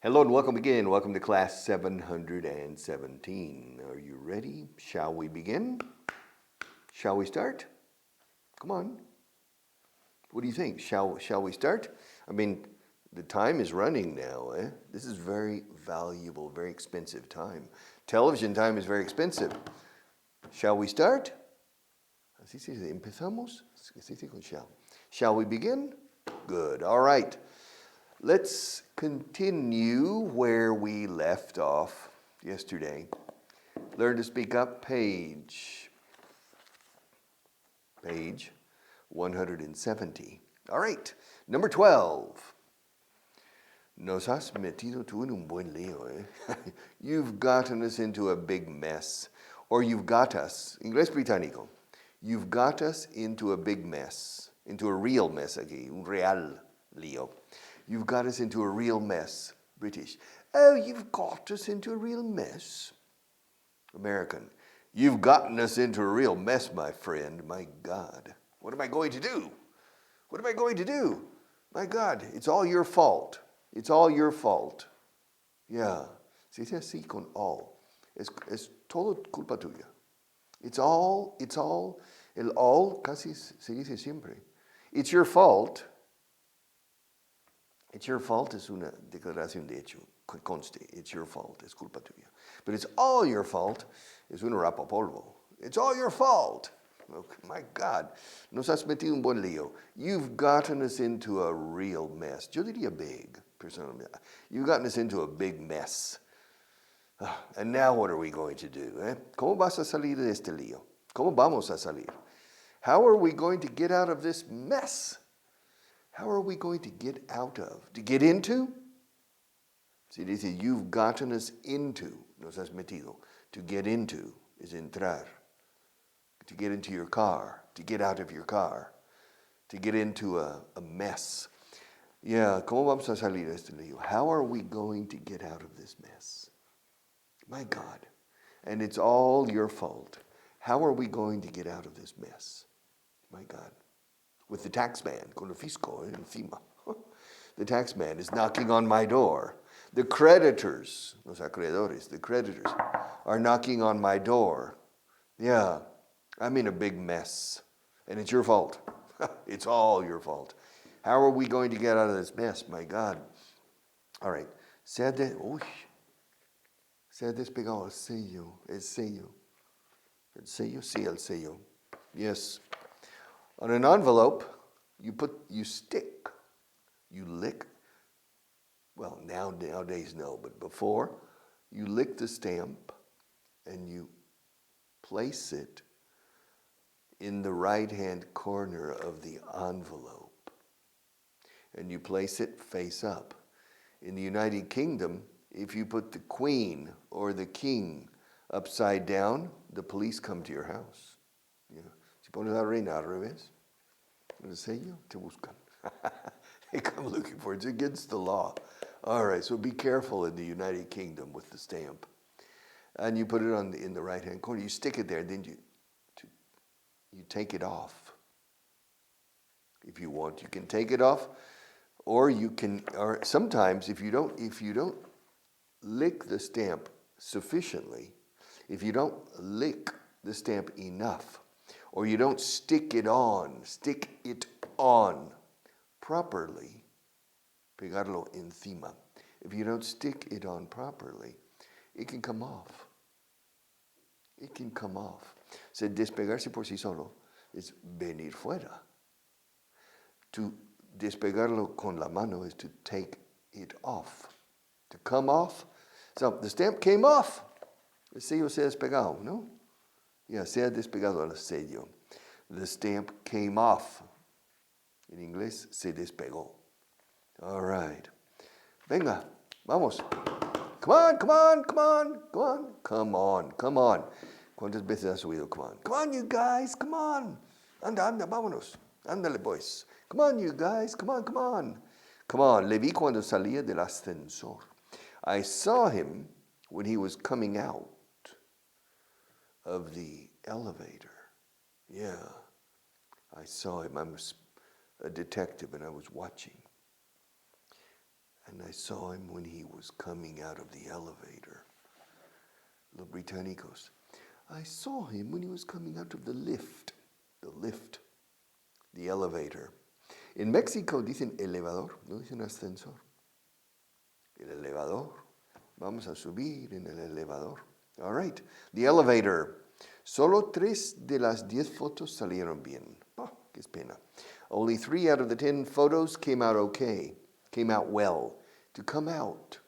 Hello and welcome again. Welcome to class 717. Are you ready? Shall we begin? Shall we start? Come on. What do you think? Shall we start? I mean, the time is running now. This is very valuable, very expensive time. Television time is very expensive. Shall we start? Así se dice. ¿Empezamos? Así se dice con shall. Shall we begin? Good. All right. Let's continue where we left off yesterday. Learn to speak up, page 170. All right, number 12. Nos has metido tú en un buen lío, eh? You've gotten us into a big mess. Or you've got us, Inglés británico. You've got us into a big mess. Into a real mess aquí, un real lío. You've got us into a real mess. British. Oh, you've got us into a real mess. American. You've gotten us into a real mess, my friend. My God. What am I going to do? What am I going to do? My God, it's all your fault. It's all your fault. Yeah. Se dice así con all. Es todo culpa tuya. It's all, el all casi se dice siempre. It's your fault. It's your fault es una declaración de hecho, conste, it's your fault, es culpa tuya. But it's all your fault es una rapapolvo. It's all your fault. Oh, my God, nos has metido un buen lío. You've gotten us into a real mess. Yo diría big, personalmente. You've gotten us into a big mess. And now what are we going to do? ¿Cómo vas a salir de este lío? ¿Cómo vamos a salir? How are we going to get out of this mess? How are we going to get out of? To get into? Se dice, you've gotten us into, nos has metido. To get into is entrar. To get into your car, to get out of your car, to get into a mess. Yeah, ¿cómo vamos a salir de este lío? How are we going to get out of this mess? My God. And it's all your fault. How are we going to get out of this mess? My God. With the tax man, con el fisco encima. The tax man is knocking on my door. The creditors, los acreedores, the creditors are knocking on my door. Yeah, I'm in a big mess. And it's your fault. It's all your fault. How are we going to get out of this mess? My God. All right. Se ha despegado el sello. El sello. El sello? Sí, el sello. Yes. On an envelope, you stick, you lick. Well, nowadays no, but before, you lick the stamp and you place it in the right-hand corner of the envelope. And you place it face up. In the United Kingdom, if you put the Queen or the King upside down, the police come to your house. Yeah. Si pones la reina al revés, el sello, te buscan. They come looking for it. It's against the law. All right, so be careful in the United Kingdom with the stamp. And you put it in the right-hand corner. You stick it there, then you take it off. If you want, you can take it off, or sometimes if you don't lick the stamp sufficiently, if you don't lick the stamp enough, or you don't stick it on properly, pegarlo encima. If you don't stick it on properly, it can come off. It can come off. So despegarse por sí solo es venir fuera. To despegarlo con la mano is to take it off. To come off. So the stamp came off. El sello se ha despegado, ¿no? Yeah, se ha despegado el sello. The stamp came off. En inglés, se despegó. All right. Venga, vamos. Come on, come on, come on, come on, come on, come on. ¿Cuántas veces has oído come on? Come on, you guys, come on. Anda, vámonos. Ándale, boys. Come on, you guys, come on, come on. Come on, le vi cuando salía del ascensor. I saw him when he was coming out of the elevator. Yeah, I saw him. I'm a detective and I was watching. And I saw him when he was coming out of the elevator. Los británicos. I saw him when he was coming out of the lift. The elevator. En México dicen elevador, no dicen ascensor. El elevador. Vamos a subir en el elevador. All right. The elevator. Solo 3 de las 10 fotos salieron bien. Oh, qué pena. Only 3 out of the 10 photos came out okay. Came out well. To come out.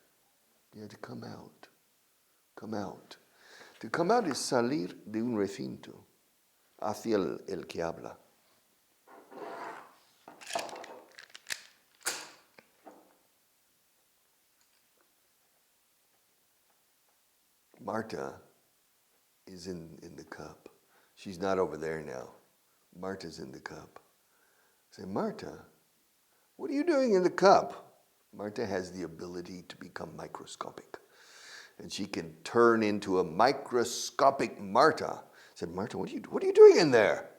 Yeah, to come out. Come out. To come out es salir de un recinto hacia el que habla. Marta is in the cup. She's not over there now. Marta's in the cup. I say, Marta, what are you doing in the cup? Marta has the ability to become microscopic. And she can turn into a microscopic Marta. I said, Marta, what are you doing in there?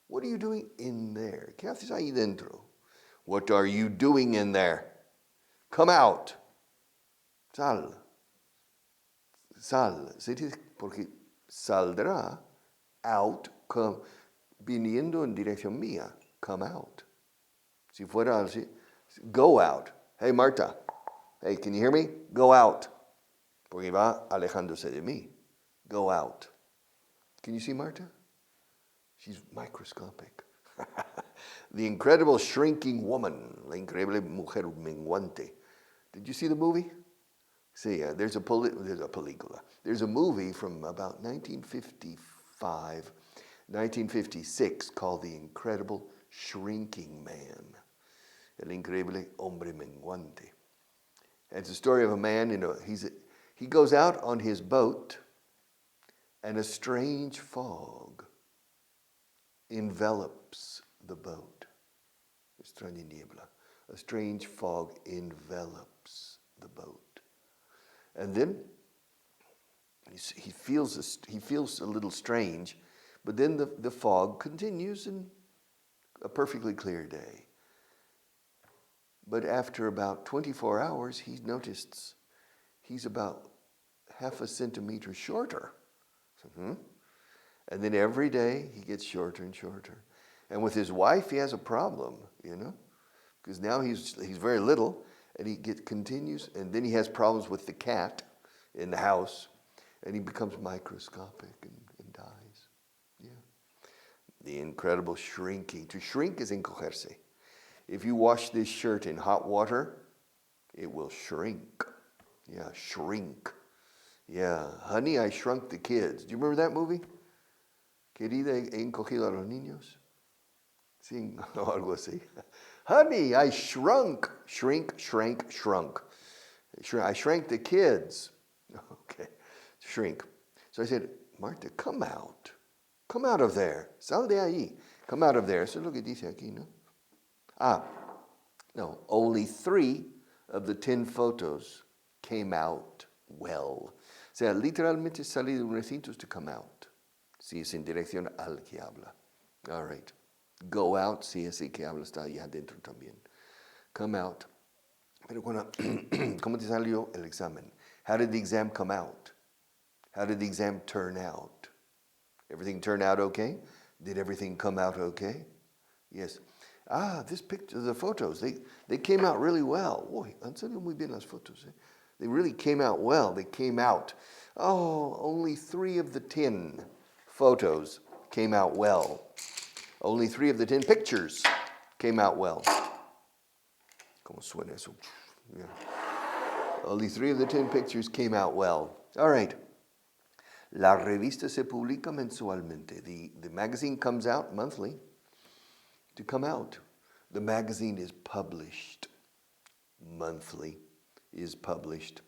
What are you doing in there? ¿Qué haces ahí dentro? What are you doing in there? Come out. Sal. Sal. Porque saldrá, out, come, viniendo en dirección mía. Come out. Si fuera así, go out. Hey, Marta. Hey, can you hear me? Go out. Porque va alejándose de mí. Go out. Can you see Marta? She's microscopic. The Incredible Shrinking Woman. La increíble mujer menguante. Did you see the movie? See, there's a película. There's a movie from about 1955, 1956 called The Incredible Shrinking Man. El increíble hombre menguante. And it's a story of a man, he goes out on his boat and a strange fog envelops the boat. Extraña niebla. A strange fog envelops the boat. And then he feels a little strange, but then the fog continues in a perfectly clear day. But after about 24 hours, he noticed he's about half a centimeter shorter. And then every day he gets shorter and shorter. And with his wife, he has a problem, because now he's very little, and he continues, and then he has problems with the cat in the house, and he becomes microscopic and dies. Yeah. The incredible shrinking. To shrink is encogerse. If you wash this shirt in hot water, it will shrink. Yeah, shrink. Yeah, Honey, I Shrunk the Kids. Do you remember that movie? Querida, he encogido a los niños. Sí, o algo así. Honey, I shrunk. Shrink, shrank, shrunk. I shrank the kids. Okay, shrink. So I said, Marta, come out. Come out of there. Sal de ahí. Come out of there. Eso es lo que dice aquí, ¿no? No, only 3 of the 10 photos came out well. O sea, literalmente salir de un recinto to come out. Si es en dirección al que habla. All right. Go out, si es el que habla está allá adentro también. Come out. Pero ¿cómo te salió el examen? How did the exam come out? How did the exam turn out? Everything turn out okay? Did everything come out okay? Yes. This picture, the photos, they came out really well. Uy, han salido muy bien las fotos. They really came out well. They came out. Only 3 of the 10 photos came out well. Only 3 of the 10 pictures came out well. ¿Cómo suena eso? Yeah. Only 3 of the 10 pictures came out well. All right. La revista se publica mensualmente. The magazine comes out monthly. To come out. The magazine is published monthly. Is published.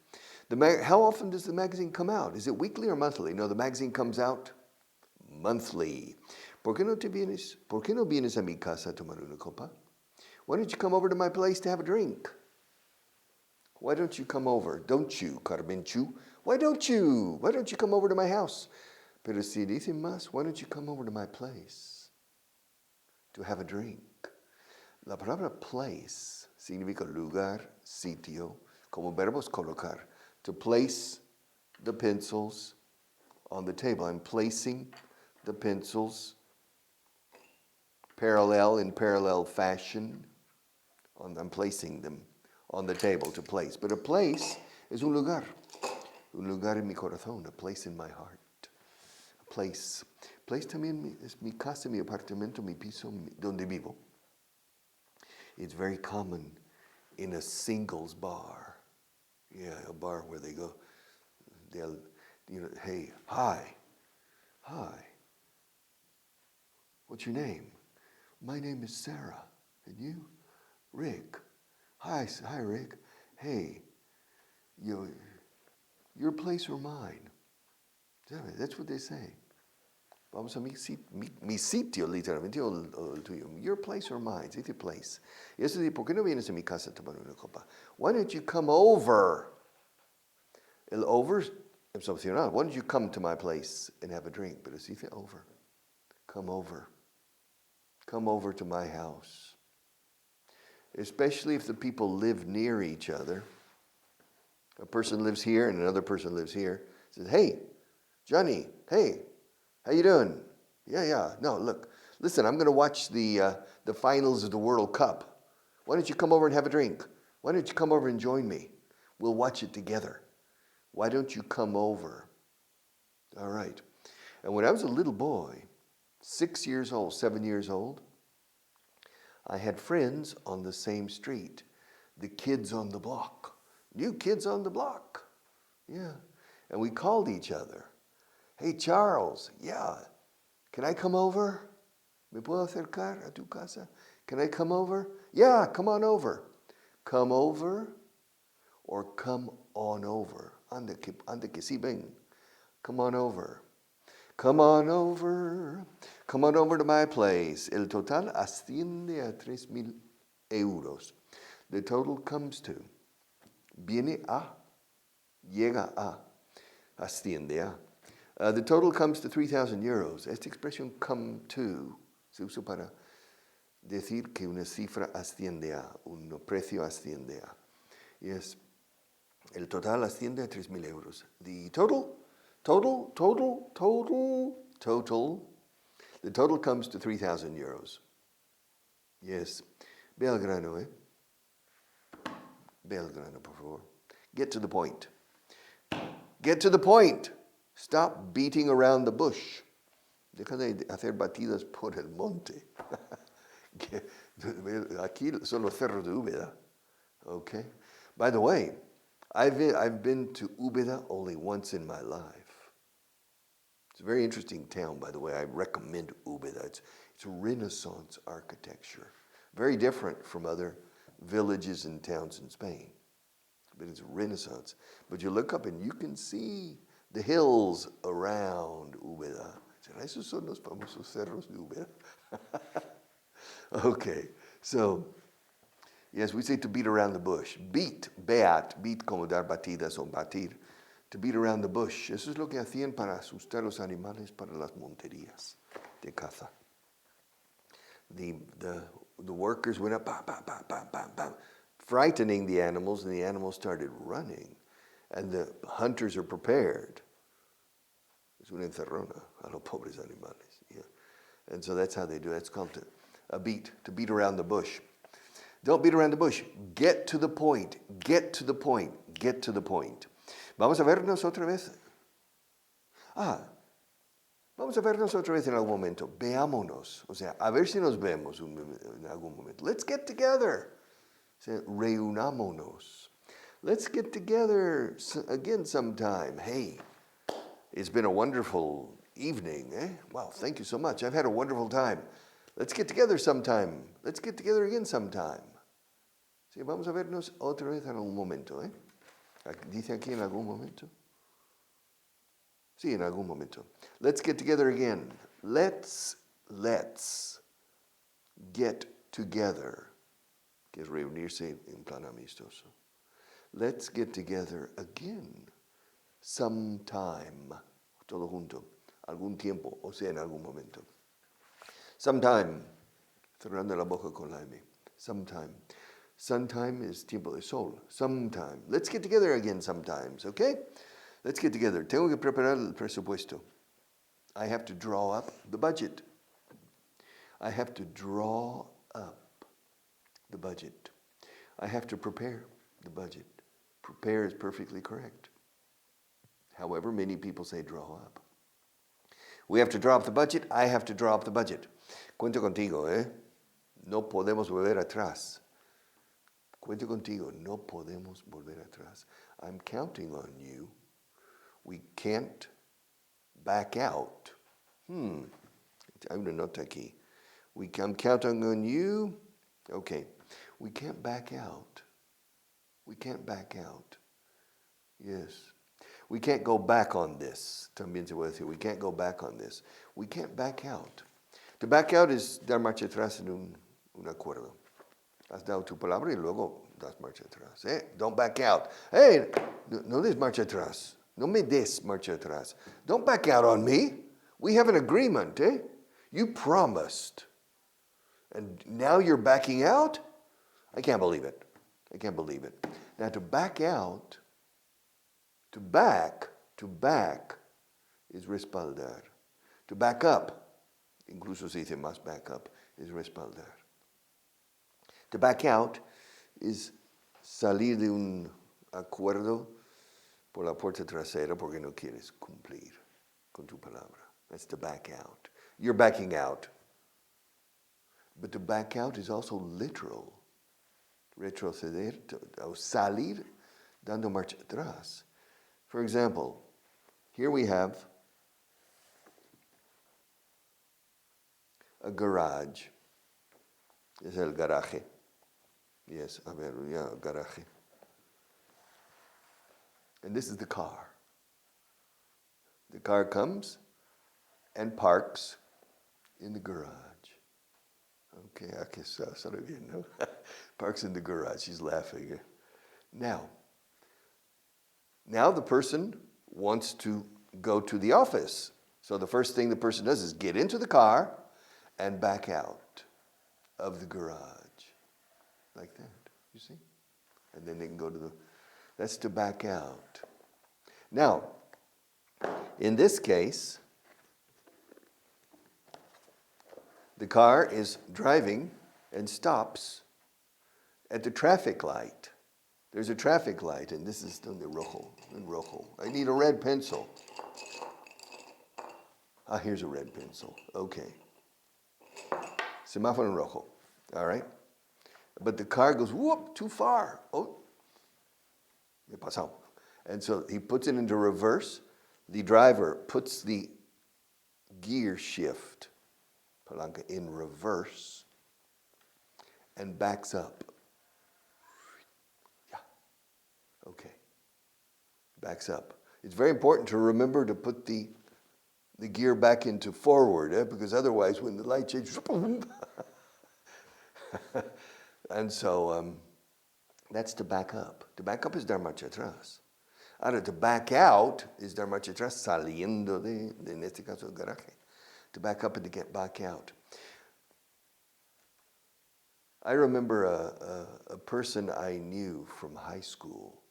How often does the magazine come out? Is it weekly or monthly? No, the magazine comes out monthly. ¿Por qué no vienes a mi casa a tomar una copa? Why don't you come over to my place to have a drink? Why don't you come over? Don't you, Carmenchu? Why don't you? Why don't you come over to my house? Pero si dicen más, why don't you come over to my place to have a drink? La palabra place significa lugar, sitio, como verbos colocar. To place the pencils on the table. I'm placing the pencils in parallel fashion. I'm placing them on the table, to place. But a place es un lugar en mi corazón, a place in my heart. A place. Place también es mi casa, mi apartamento, mi piso, donde vivo. It's very common in a singles bar. Yeah, a bar where they go, they'll, hey, hi. What's your name? My name is Sarah. And you? Rick. Hi, Rick. Hey, your place or mine? That's what they say. Vamos a mi sitio, literalmente, o el tuyo. Your place or mine? It's a place. Y eso dice, ¿por qué no vienes a mi casa a tomar una copa? Why don't you come over? El over es opcional. Why don't you come to my place and have a drink? Pero si dice over. Come over. Come over to my house. Especially if the people live near each other. A person lives here and another person lives here. Says, hey, Johnny, hey, how you doing? Yeah. No, look, listen, I'm going to watch the finals of the World Cup. Why don't you come over and have a drink? Why don't you come over and join me? We'll watch it together. Why don't you come over? All right. And when I was a little boy, 6 years old, 7 years old, I had friends on the same street, the kids on the block. New kids on the block. Yeah. And we called each other. Hey, Charles, yeah, can I come over? ¿Me puedo acercar a tu casa? Can I come over? Yeah, come on over. Come over or come on over. Ande que sí ven. Come on over. Come on over. Come on over to my place. El total asciende a 3,000 euros. The total comes to, llega a, asciende a. The total comes to 3,000 euros. Esta expresión come to se usa para decir que una cifra asciende a, un precio asciende a. Yes. El total asciende a 3,000 euros. The total, the total comes to 3,000 euros. Yes. Ve al grano, eh? Ve al grano, por favor. Get to the point. Get to the point. Stop beating around the bush. Deja de hacer batidas por el monte. Aquí son los cerros de Úbeda. Okay? By the way, I've been to Úbeda only once in my life. It's a very interesting town, by the way. I recommend Úbeda. It's Renaissance architecture. Very different from other villages and towns in Spain. But it's Renaissance. But you look up and you can see the hills around Úbeda. Esos son los famosos cerros de Úbeda. Okay, so, yes, we say to beat around the bush. Beat como dar batidas o batir. To beat around the bush. Eso es lo que hacían para asustar a los animales para las monterías de caza. The workers went up, bam, bam, bam, bam, bam, bam, frightening the animals, and the animals started running. And the hunters are prepared. Es una encerrona a los pobres animales. Yeah. And so that's how they do it. It's called a beat, to beat around the bush. Don't beat around the bush. Get to the point. Get to the point. Get to the point. Vamos a vernos otra vez. Vamos a vernos otra vez en algún momento. Veámonos. O sea, a ver si nos vemos en algún momento. Let's get together. O sea, reunámonos. Let's get together again sometime. Hey, it's been a wonderful evening, eh? Wow, thank you so much. I've had a wonderful time. Let's get together sometime. Let's get together again sometime. Sí, vamos a vernos otra vez en algún momento, eh? Dice aquí en algún momento. Sí, en algún momento. Let's get together again. Let's get together. Que es reunirse en plan amistoso. Let's get together again. Sometime. Todo junto. Algún tiempo, o sea, en algún momento. Sometime. Cerrando la boca con la M. Sometime. Sometime is tiempo de sol. Sometime. Let's get together again sometimes, okay? Let's get together. Tengo que preparar el presupuesto. I have to draw up the budget. I have to draw up the budget. I have to prepare the budget. Prepare is perfectly correct. However, many people say draw up. We have to draw up the budget. I have to draw up the budget. Cuento contigo, ¿eh? No podemos volver atrás. Cuento contigo. No podemos volver atrás. I'm counting on you. We can't back out. Hay una nota aquí. I'm counting on you. Okay. We can't back out. We can't back out. Yes. We can't go back on this. También se puede decir, we can't go back on this. We can't back out. To back out is dar marcha atrás en un acuerdo. Has dado tu palabra y luego das marcha atrás. Don't back out. Hey, no des marcha atrás. No me des marcha atrás. Don't back out on me. We have an agreement, eh? You promised. And now you're backing out? I can't believe it. I can't believe it. Now to back out, to back is respaldar. To back up, incluso se dice más back up, is respaldar. To back out is salir de un acuerdo por la puerta trasera porque no quieres cumplir con tu palabra. That's to back out. You're backing out. But to back out is also literal. Retroceder, o salir dando marcha atrás. For example, here we have a garage. Es el garaje. Yes, a ver, yeah, garaje. And this is the car. The car comes and parks in the garage. Okay, aquí sale bien, no? Parks in the garage. She's laughing. Now the person wants to go to the office. So the first thing the person does is get into the car and back out of the garage. Like that, you see? And then they can go to that's to back out. Now, in this case, the car is driving and stops at the traffic light. There's a traffic light, and this is donde rojo. I need a red pencil. Here's a red pencil. Okay. Semáforo en rojo. All right. But the car goes, whoop, too far. Oh, me pasó. And so he puts it into reverse. The driver puts the gear shift, palanca, in reverse and backs up. Yeah. Okay. Backs up. It's very important to remember to put the gear back into forward, because otherwise when the light changes, and so that's to back up. To back up is dar marcha atrás. Ahora, to back out is dar marcha atrás saliendo de en este caso, el garaje. To back up and to get back out. I remember a person I knew from high school.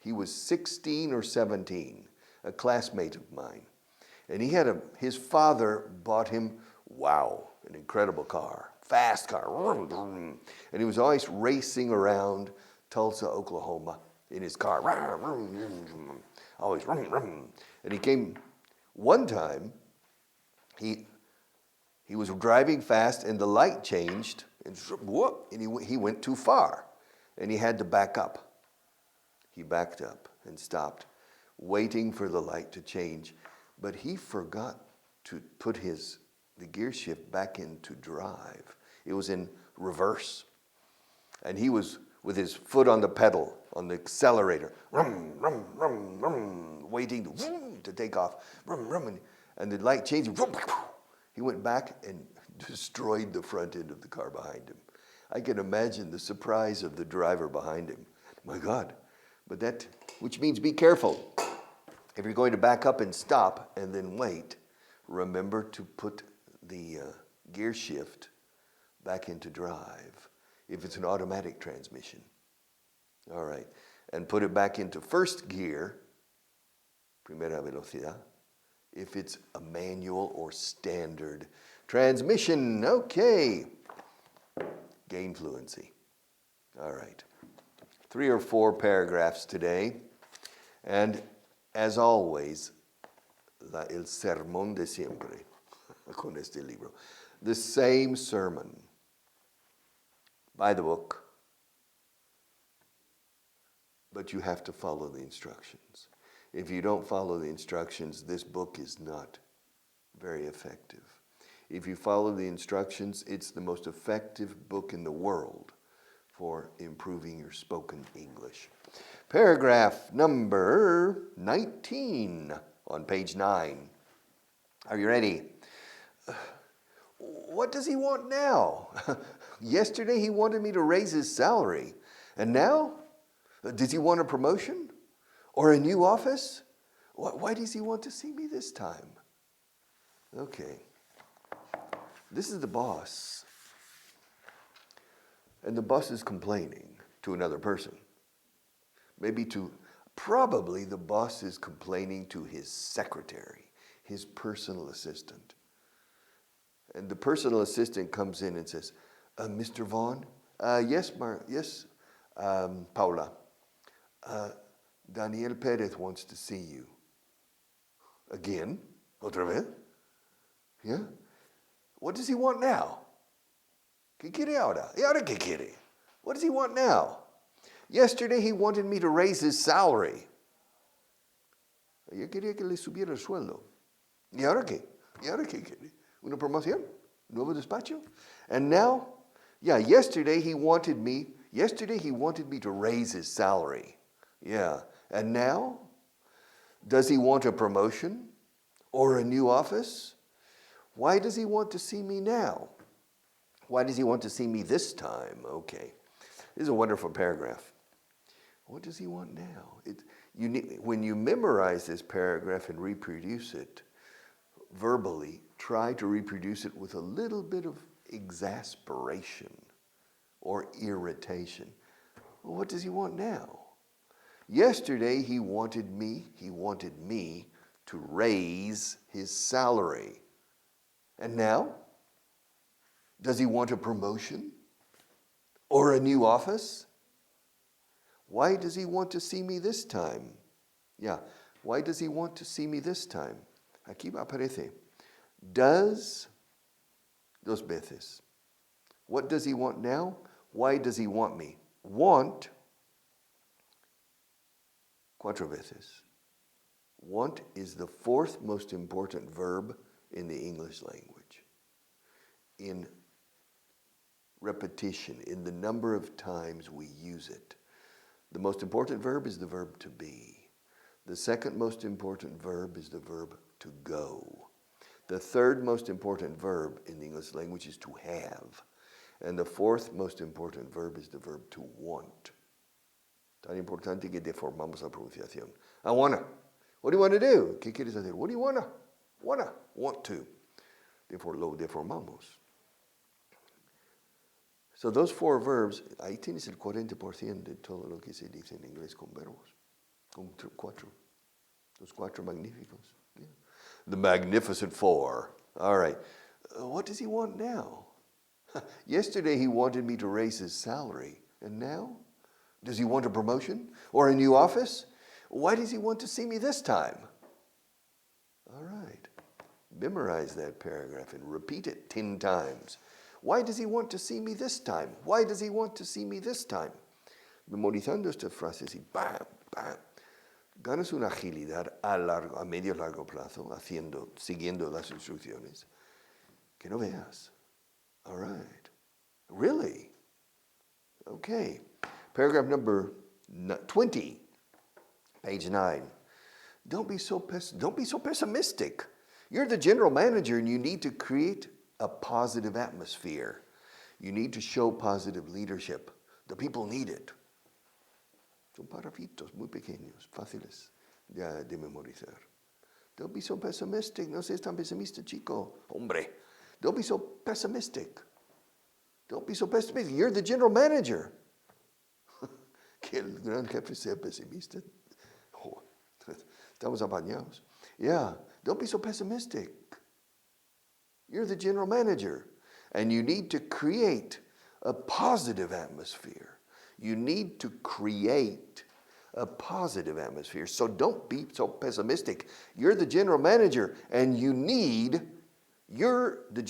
He was 16 or 17, a classmate of mine. And he had his father bought him, an incredible car, fast car. And he was always racing around Tulsa, Oklahoma in his car. Always. And he came, one time, he was driving fast and the light changed and he went too far and he had to back up. He backed up and stopped, waiting for the light to change. But he forgot to put the gear shift back into drive. It was in reverse. And he was with his foot on the pedal, on the accelerator, waiting to take off. And the light changed. He went back and destroyed the front end of the car behind him. I can imagine the surprise of the driver behind him. My God. But which means be careful. If you're going to back up and stop and then wait, remember to put the gear shift back into drive. if it's an automatic transmission. All right. And put it back into first gear, primera velocidad, if it's a manual or standard transmission. Okay. Gain fluency. All right. 3 or 4 paragraphs today. And as always, el sermón de siempre con este libro. The same sermon by the book, but you have to follow the instructions. If you don't follow the instructions, this book is not very effective. If you follow the instructions, it's the most effective book in the world for improving your spoken English. Paragraph number 19 on page 9. Are you ready? What does he want now? Yesterday he wanted me to raise his salary. And now? Does he want a promotion? Or a new office? Why does he want to see me this time? Okay. This is the boss. And the boss is complaining to another person. Probably the boss is complaining to his secretary, his personal assistant. And the personal assistant comes in and says, Mr. Vaughan? Yes, Paula. Daniel Perez wants to see you. Again? Otra vez? Yeah? What does he want now? ¿Qué quiere ahora? ¿Y ahora qué quiere? What does he want now? Yesterday he wanted me to raise his salary. Yo quería que le subiera el sueldo. ¿Y ahora qué? ¿Y ahora qué quiere? ¿Una promoción? ¿Nuevo despacho? And now, yesterday he wanted me to raise his salary. Yeah. And now, does he want a promotion or a new office? Why does he want to see me now? Why does he want to see me this time? Okay. This is a wonderful paragraph. What does he want now? When you memorize this paragraph and reproduce it verbally, try to reproduce it with a little bit of exasperation or irritation. Well, what does he want now? Yesterday he wanted me to raise his salary. And now? Does he want a promotion? Or a new office? Why does he want to see me this time? Why does he want to see me this time? Aquí aparece. Does, dos veces. What does he want now? Why does he want me? Want, cuatro veces. Want is the 4th most important verb in the English language. In repetition, in the number of times we use it. The most important verb is the verb to be. The 2nd most important verb is the verb to go. The 3rd most important verb in the English language is to have. And the 4th most important verb is the verb to want. Tan importante que deformamos la pronunciación. I wanna. What do you want to do? ¿Qué quieres hacer? What do you wanna? Wanna. Want to. Therefore, lo deformamos. So those 4 verbs, ahí tienes el 40% de todo lo que se dice en inglés con verbos. Con 4. Los 4 magníficos. Yeah. The magnificent 4. All right. What does he want now? Yesterday he wanted me to raise his salary. And now? Does he want a promotion? Or a new office? Why does he want to see me this time? All right. Memorize that paragraph and repeat it 10 times. Why does he want to see me this time? Why does he want to see me this time? Memorizando estas frases y ¡bam! ¡Bam! Ganas una agilidad a medio largo plazo, siguiendo las instrucciones, que no veas. All right. Really? Okay. Paragraph number 20, page 9. Don't be so pessimistic. You're the general manager and you need to create a positive atmosphere. You need to show positive leadership. The people need it. Son párrafitos muy pequeños, fáciles de memorizar. Don't be so pessimistic. No seas tan pesimista, chico. Hombre. Don't be so pessimistic. Don't be so pessimistic. You're the general manager. Que el gran jefe sea pesimista. Oh, estamos apañados. Yeah, don't be so pessimistic. You're the general manager. And you need to create a positive atmosphere. You need to create a positive atmosphere. So don't be so pessimistic. You're the general manager, and you're the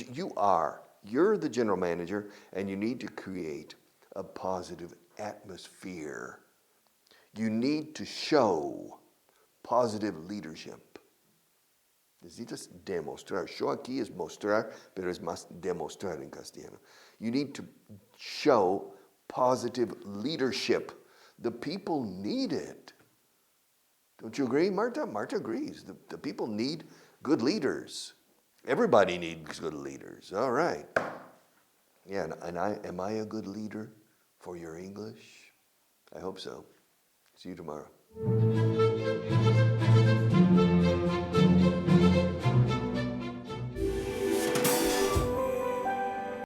general manager, and you need to create a positive atmosphere. You need to show positive leadership. Necesitas demostrar. Show aquí es mostrar, pero es más demostrar en castellano. You need to show positive leadership. The people need it. Don't you agree, Marta? Marta agrees. The people need good leaders. Everybody needs good leaders. All right. Yeah, and am I a good leader for your English? I hope so. See you tomorrow.